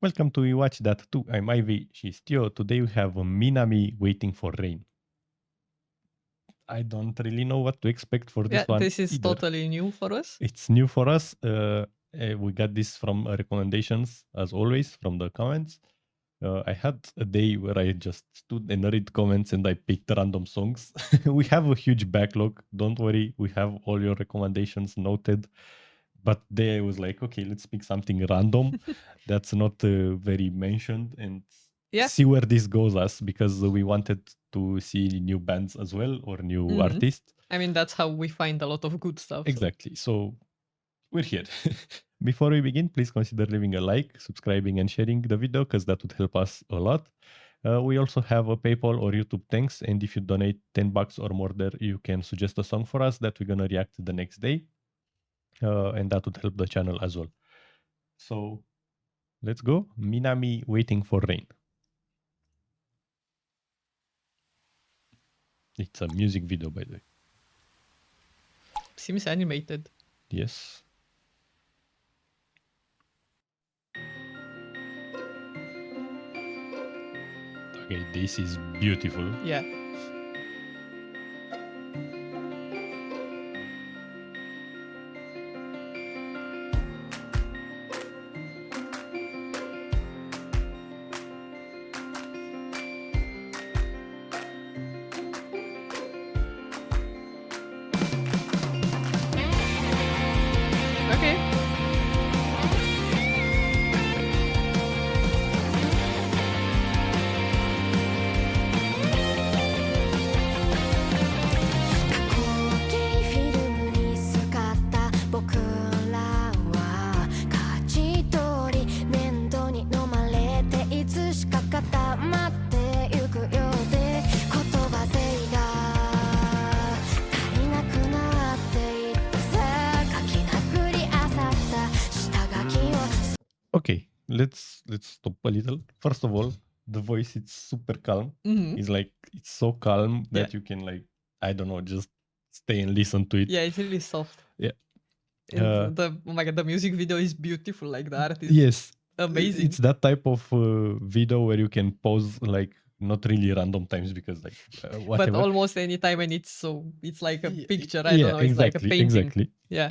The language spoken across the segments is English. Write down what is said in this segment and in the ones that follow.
Welcome to We Watch That Too. I'm Ivy, she's Tioo. Today we have Minami waiting for rain. I don't really know what to expect for this one. This is either. totally new for us. It's new for us. We got this from recommendations, as always, from the comments. I had a day where I just stood and read comments and I picked random songs. We have a huge backlog. Don't worry, we have all your recommendations noted. But there I was like, okay, let's pick something random that's not very mentioned and see where this goes us, because we wanted to see new bands as well or new artists. I mean, that's how we find a lot of good stuff. Exactly. So we're here. Before we begin, please consider leaving a like, subscribing, and sharing the video, because that would help us a lot. We also have a PayPal or YouTube thanks, and if you donate $10 or more there, you can suggest a song for us that we're going to react to the next day. And that would help the channel as well. So let's go. Minami waiting for rain. It's a music video, by the way. Seems animated. Yes. Okay, this is beautiful. Yeah. Okay. Okay, let's stop a little. First of all, the voice is super calm. It's like it's so calm that you can, like, I don't know, just stay and listen to it. Yeah, it's really soft. Yeah. And oh my god, the music video is beautiful. Like the art is Yes, amazing. It's that type of video where you can pause, like, not really random times, because like whatever. But almost any time, and it's like a picture. I don't know. It's like a painting. Exactly. Yeah.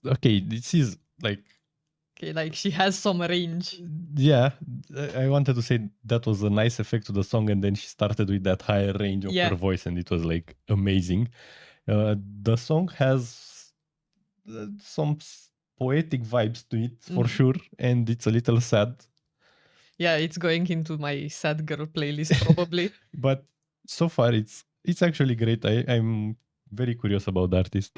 Okay, this is like... Okay, like she has some range. Yeah, I wanted to say that was a nice effect to the song, and then she started with that higher range of her voice, and it was like amazing. The song has some poetic vibes to it for sure, and it's a little sad. Yeah, it's going into my sad girl playlist probably. But so far it's actually great. I'm very curious about the artist.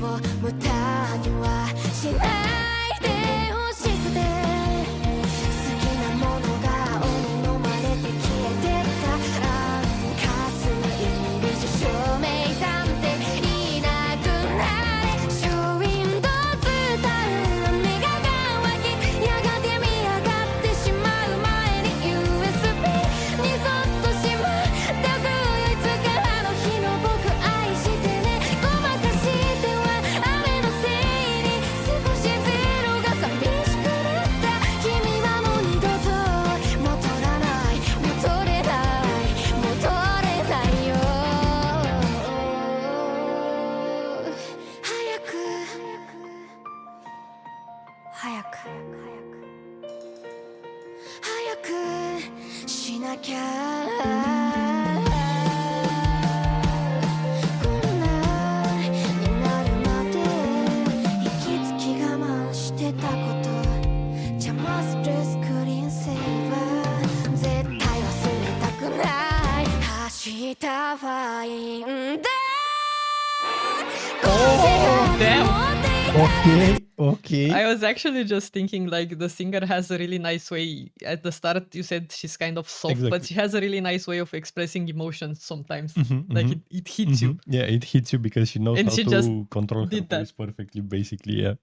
を無駄にはしないでほしくて好きなものが鬼飲まれて消えてったかす入りじ照明探偵いなくなれショーウィンドウ伝う目が乾きやがて見上がってしまう前に USB にそっとしまっておくよいつかあの日の僕愛してねごまかしては雨のせいに少しゼロが寂しくなった君はもう二度と戻らない戻れない戻れないよ早く早く早くしなきゃこんなになるまで息つき我慢してたこと邪魔するスクリーンセーバー絶対忘れたくない明日はいいんだ Oh, damn. Okay. I was actually just thinking like the singer has a really nice way. At the start, you said she's kind of soft, but Exactly. she has a really nice way of expressing emotions sometimes. Mhm, Like mhm, it hits you. Yeah, it hits you because she knows And how she just to control her did that. voice perfectly, basically. Yeah.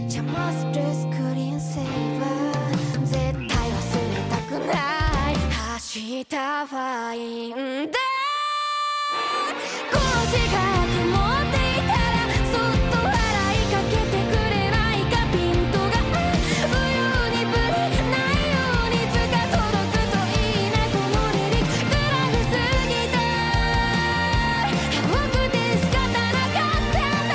邪魔するスクリーンセーバー絶対忘れたくない明日はいいんだこの自覚持っていたらそっと笑いかけてくれないかピントが浮遊にぶれないようにいつか届くといいなこのリリックグラブすぎた僕で仕方なかったんだ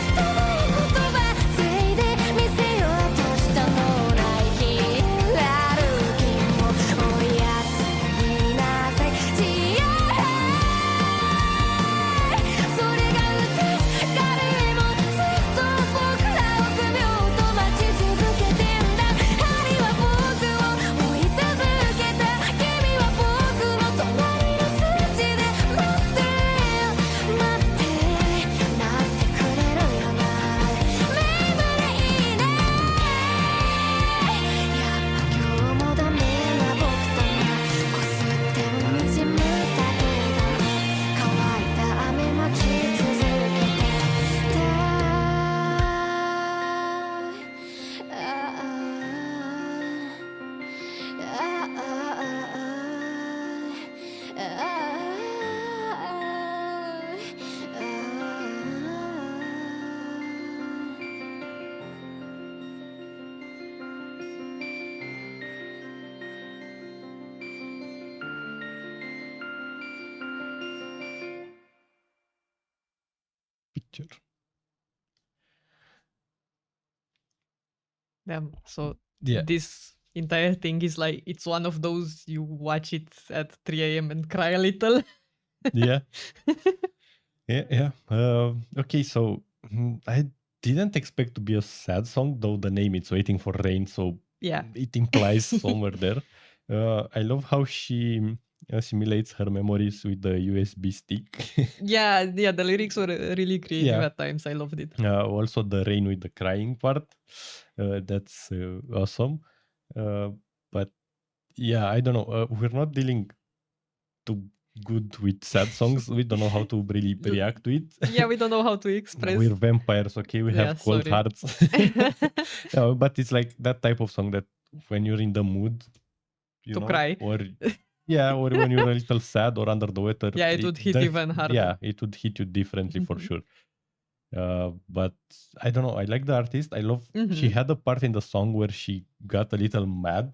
拙い言葉ついで見せようとしたのない日歩きもおやすみなさい幸せそれが美しかれもずっと僕らを首をと待ち続けてんだ針は僕を追い続けた君は僕の隣の筋で待って待ってなってくれるよなメイブでいいねやっぱ今日もダメな僕だなこすってもにじむだけだ乾いた雨待ち続けてPicture. Damn. So Yeah. this entire thing is like it's one of those you watch it at 3 a.m. and cry a little. Yeah. Yeah. Okay, so I didn't expect to be a sad song, though the name it's Waiting for Rain, so Yeah. it implies somewhere there. I love how she simulates her memories with the USB stick. Yeah, the lyrics were really creative Yeah. at times. I loved it. Also the rain with the crying part. That's awesome. But yeah, I don't know. We're not dealing too good with sad songs. We don't know how to really react to it. Yeah, we don't know how to express. We're vampires, okay? We Yeah, have cold sorry. hearts. But it's like that type of song that when you're in the mood, you To know, cry. or or when you're a little sad or under the weather. Yeah, it would hit even harder. Yeah, it would hit you differently for sure. But I don't know. I like the artist. I love. She had a part in the song where she got a little mad.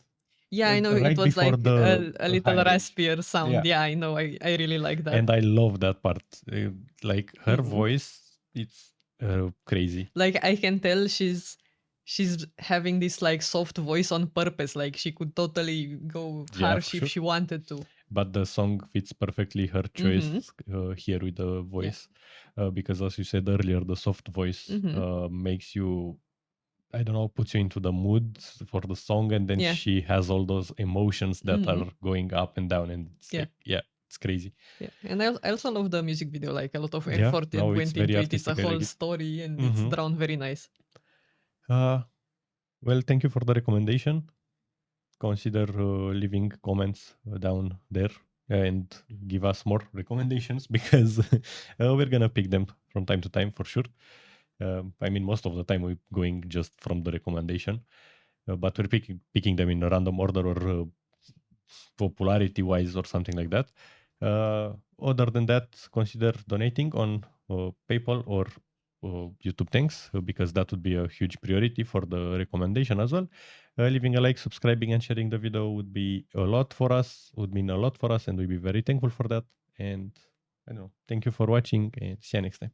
Yeah, I know right it was before like the a little high range. raspier sound. Yeah, I know. I really like that. And I love that part. Like her voice, it's crazy. Like I can tell she's having this like soft voice on purpose. Like she could totally go harsh if she wanted to. But the song fits perfectly her choice here with the voice. Because as you said earlier, the soft voice makes you, I don't know, puts you into the mood for the song, and then she has all those emotions that are going up and down, and it's like, it's It's crazy. Yeah, and I also love the music video. Like a lot of Yeah, effort no, it's went very into it. It's a artistic. I whole like it. story, and it's Mhm. drawn very nice. Well, thank you for the recommendation. Consider leaving comments down there and give us more recommendations because we're gonna pick them from time to time for sure. I mean, most of the time we're going just from the recommendation, but we're picking them in a random order or popularity wise or something like that. Other than that, consider donating on PayPal or YouTube thanks because that would be a huge priority for the recommendation as well. Leaving a like, subscribing, and sharing the video would be a lot for us, would mean a lot for us, and we'd be very thankful for that. And I don't know, thank you for watching and see you next time.